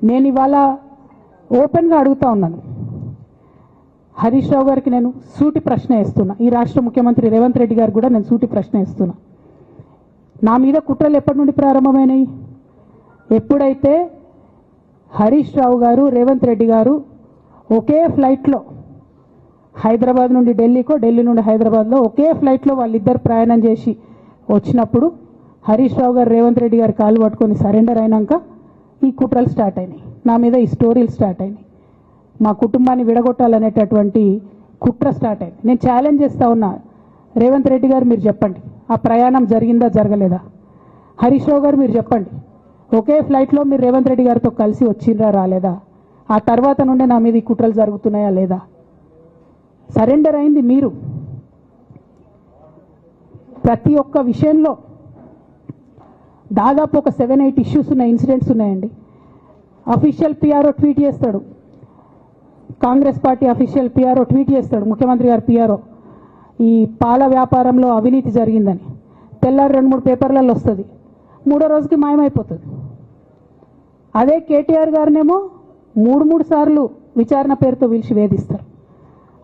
నేను ఇవాళ ఓపెన్గా అడుగుతా ఉన్నాను. హరీష్ రావు గారికి నేను సూటి ప్రశ్న వేస్తున్నా. ఈ రాష్ట్ర ముఖ్యమంత్రి రేవంత్ రెడ్డి గారు కూడా నేను సూటి ప్రశ్న వేస్తున్నా. నా మీద కుట్రలు ఎప్పటి నుండి ప్రారంభమైనాయి? ఎప్పుడైతే హరీష్ రావు గారు రేవంత్ రెడ్డి గారు ఒకే ఫ్లైట్లో హైదరాబాద్ నుండి ఢిల్లీకో, ఢిల్లీ నుండి హైదరాబాద్లో ఒకే ఫ్లైట్లో వాళ్ళిద్దరు ప్రయాణం చేసి వచ్చినప్పుడు హరీష్ రావు గారు రేవంత్ రెడ్డి గారు కాలు పట్టుకొని సరెండర్ అయినాక ఈ కుట్రలు స్టార్ట్ అయినాయి. నా మీద ఈ స్టోరీలు స్టార్ట్ అయినాయి. మా కుటుంబాన్ని విడగొట్టాలనేటటువంటి కుట్ర స్టార్ట్ అయింది. నేను ఛాలెంజ్ చేస్తూ ఉన్నా, రేవంత్ రెడ్డి గారు మీరు చెప్పండి, ఆ ప్రయాణం జరిగిందా జరగలేదా? హరీష్ రావు గారు మీరు చెప్పండి, ఒకే ఫ్లైట్లో మీరు రేవంత్ రెడ్డి గారితో కలిసి వచ్చిండ్రా రాలేదా? ఆ తర్వాత నుండే నా మీద ఈ కుట్రలు జరుగుతున్నాయా లేదా? సరెండర్ అయింది మీరు. ప్రతి ఒక్క విషయంలో దాదాపు ఒక 7-8 ఇష్యూస్ ఉన్నాయి, ఇన్సిడెంట్స్ ఉన్నాయండి. అఫీషియల్ పిఆర్ఓ ట్వీట్ చేస్తాడు, Congress party official PRO tweet చేస్తాడు, ముఖ్యమంత్రి గారు పిఆర్ఓ, ఈ పాల వ్యాపారంలో అవినీతి జరిగిందని. తెల్లారి 2-3 పేపర్లలో వస్తుంది, 3వ రోజుకి మాయమైపోతుంది. అదే కేటీఆర్ గారినేమో 3 సార్లు విచారణ పేరుతో పిలిచి వేధిస్తారు.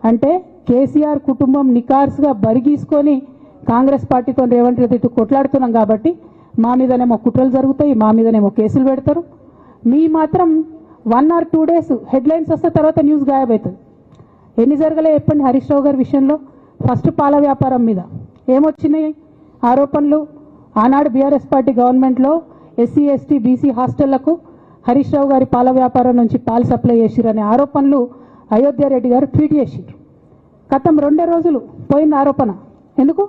అంటే కేసీఆర్ కుటుంబం నికార్స్గా బరిగీసుకొని కాంగ్రెస్ పార్టీతో రేవంత్ రెడ్డితో కొట్లాడుతున్నాం కాబట్టి మా మీదనేమో కుట్రలు జరుగుతాయి, మా మీదనేమో కేసులు పెడతారు. మీ మాత్రం 1 or 2 days హెడ్లైన్స్ వస్తే తర్వాత న్యూస్ గాయబవుతుంది. ఎన్ని జరగలే చెప్పండి హరీష్ రావు గారి విషయంలో? ఫస్ట్ పాల వ్యాపారం మీద ఏమొచ్చినాయి ఆరోపణలు? ఆనాడు బీఆర్ఎస్ పార్టీ గవర్నమెంట్లో SC ST BC హాస్టళ్లకు Harish Rao గారి పాల వ్యాపారం నుంచి పాలు సప్లై చేసిరనే ఆరోపణలు అయోధ్య రెడ్డి గారు ట్వీట్ చేసిరు. గతం 2 రోజులు పోయిన ఆరోపణ. ఎందుకు?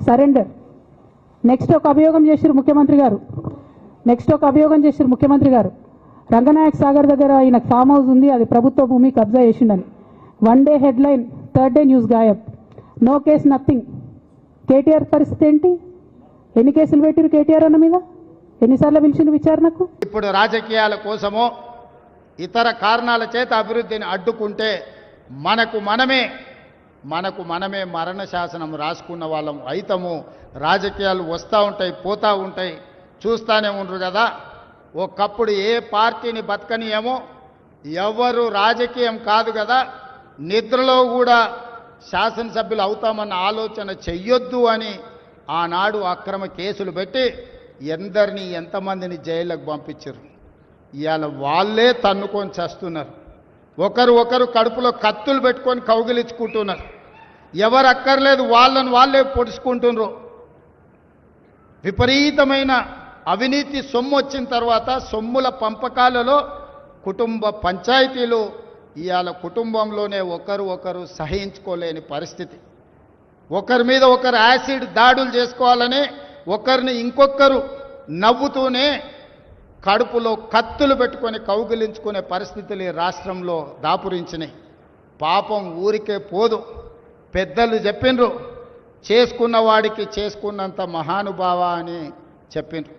సరెండర్. నెక్స్ట్ ఒక అభియోగం చేసిరు ముఖ్యమంత్రి గారు, రంగనాయక్ సాగర్ దగ్గర ఆయన ఫామ్ హౌస్ ఉంది, అది ప్రభుత్వ భూమి, కబ్జా చేసిండని. 1 day headline, 3rd day news గాయబ్. No case, nothing. కేటీఆర్ పరిస్థితి ఏంటి? ఎన్ని కేసులు పెట్టిరు కేటీఆర్ అన్న మీద? ఎన్నిసార్లు పిలిచిండు విచారణకు? ఇప్పుడు రాజకీయాల కోసమో ఇతర కారణాల చేత అభివృద్ధిని అడ్డుకుంటే మనకు మనమే మరణ శాసనం రాసుకున్న వాళ్ళం అయితము. రాజకీయాలు వస్తూ ఉంటాయి, పోతూ ఉంటాయి, చూస్తూనే ఉండరు కదా. ఒకప్పుడు ఏ పార్టీని బతకనియేమో, ఎవరు రాజకీయం కాదు కదా, నిద్రలో కూడా శాసనసభ్యులు అవుతామన్న ఆలోచన చెయ్యొద్దు అని ఆనాడు అక్రమ కేసులు పెట్టి ఎంతమందిని జైళ్ళకు పంపించారు. ఇవాళ వాళ్ళే తన్నుకొని చేస్తున్నారు. ఒకరు కడుపులో కత్తులు పెట్టుకొని కౌగిలించుకుంటున్నారు. ఎవరు అక్కర్లేదు, వాళ్ళే పొడుచుకుంటున్నారు. విపరీతమైన అవినీతి సొమ్ము వచ్చిన తర్వాత సొమ్ముల పంపకాలలో కుటుంబ పంచాయతీలు ఇవాళ కుటుంబంలోనే ఒకరు సహించుకోలేని పరిస్థితి. ఒకరి మీద ఒకరు యాసిడ్ దాడులు చేసుకోవాలని ఒకరిని ఇంకొకరు నవ్వుతూనే కడుపులో కత్తులు పెట్టుకొని కౌగిలించుకునే పరిస్థితులు ఈ రాష్ట్రంలో దాపురించినాయి. పాపం ఊరికే పోదు. పెద్దలు చెప్పిండ్రు, చేసుకున్న వాడికి చేసుకున్నంత మహానుభావ అని చెప్పిండ్రు.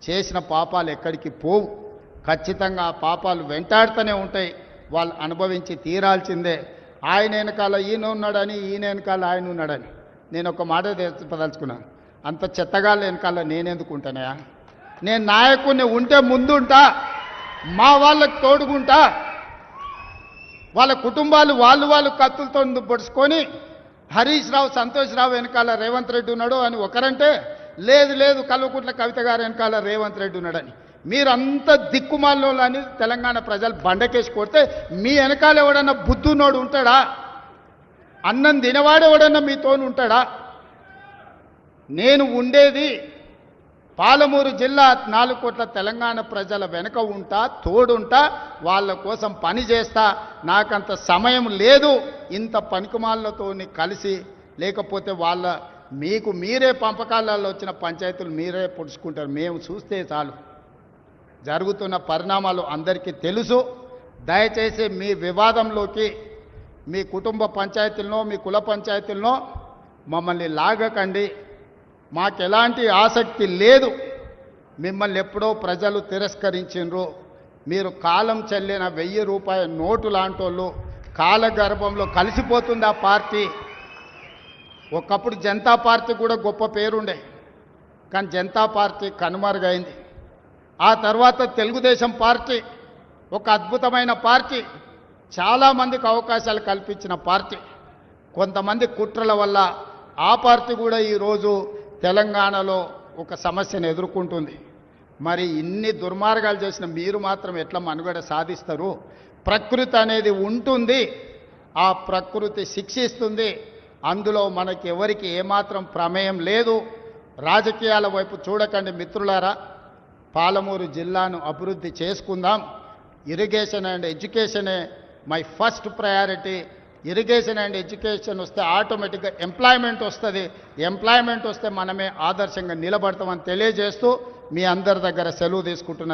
చేసిన పాపాలు ఎక్కడికి పోవు, ఖచ్చితంగా ఆ పాపాలు వెంటాడుతూనే ఉంటాయి. వాళ్ళు అనుభవించి తీరాల్సిందే. ఆయన వెనకాల ఈయన ఉన్నాడని, ఈయన వెనకాల ఆయన ఉన్నాడని. నేను ఒక మాట చెప్పదలుచుకున్నాను, అంత చెత్తగాళ్ళ వెనకాల నేనెందుకు ఉంటానయా? నేను నాయకుడిని ఉంటే ముందుంటా, మా వాళ్ళకి తోడుకుంటా. వాళ్ళ కుటుంబాలు వాళ్ళు కత్తులతో పొడుచుకొని హరీష్ రావు, సంతోష్ రావు వెనకాల రేవంత్ రెడ్డి ఉన్నాడు అని ఒకరంటే, లేదు కల్వకుంట్ల కవిత గారు వెనకాల రేవంత్ రెడ్డి ఉన్నాడని. మీరంతా దిక్కుమాలలో అని తెలంగాణ ప్రజలు బండకేసి కొడితే మీ వెనకాల ఎవడన్నా బుద్ధున్నోడు ఉంటాడా? అన్నం తినవాడు ఎవడన్నా మీతోను ఉంటాడా? నేను ఉండేది పాలమూరు జిల్లా, 4 కోట్ల తెలంగాణ ప్రజల వెనుక ఉంటా, తోడుంటా, వాళ్ళ కోసం పని చేస్తా. నాకంత సమయం లేదు ఇంత పనికిమాలతో కలిసి. లేకపోతే మీకు మీరే పంపకాలలో వచ్చిన పంచాయతీలు మీరే పొడుచుకుంటారు. మేము చూస్తే చాలు. జరుగుతున్న పరిణామాలు అందరికీ తెలుసు. దయచేసి మీ వివాదంలోకి, మీ కుటుంబ పంచాయతీలనో మీ కుల పంచాయతీలనో మమ్మల్ని లాగకండి. మాకెలాంటి ఆసక్తి లేదు. మిమ్మల్ని ఎప్పుడో ప్రజలు తిరస్కరించిండ్రు. మీరు కాలం చెల్లిన 1000 రూపాయల నోటు లాంటోళ్ళు. కాలగర్భంలో కలిసిపోతుంది ఆ పార్టీ. ఒకప్పుడు జనతా పార్టీ కూడా గొప్ప పేరుండే, కానీ జనతా పార్టీ కనుమరుగైంది. ఆ తర్వాత తెలుగుదేశం పార్టీ ఒక అద్భుతమైన పార్టీ, చాలామందికి అవకాశాలు కల్పించిన పార్టీ. కొంతమంది కుట్రల వల్ల ఆ పార్టీ కూడా ఈరోజు తెలంగాణలో ఒక సమస్యను ఎదుర్కొంటుంది. మరి ఇన్ని దుర్మార్గాలు చేసిన మీరు మాత్రం ఎట్లా మనుగడ సాధిస్తారు? ప్రకృతి అనేది ఉంటుంది, ఆ ప్రకృతి శిక్షిస్తుంది. అందులో మనకి ఎవరికి ఏమాత్రం ప్రమేయం లేదు. రాజకీయాల వైపు చూడకండి మిత్రులారా. పాలమూరు జిల్లాను అభివృద్ధి చేసుకుందాం. ఇరిగేషన్ అండ్ ఎడ్యుకేషనే my first priority. Irrigation and education వస్తే ఆటోమేటిక్గా ఎంప్లాయ్మెంట్ వస్తుంది. ఎంప్లాయ్మెంట్ వస్తే మనమే ఆదర్శంగా నిలబడతామని తెలియజేస్తూ మీ అందరి దగ్గర సెలవు తీసుకుంటున్న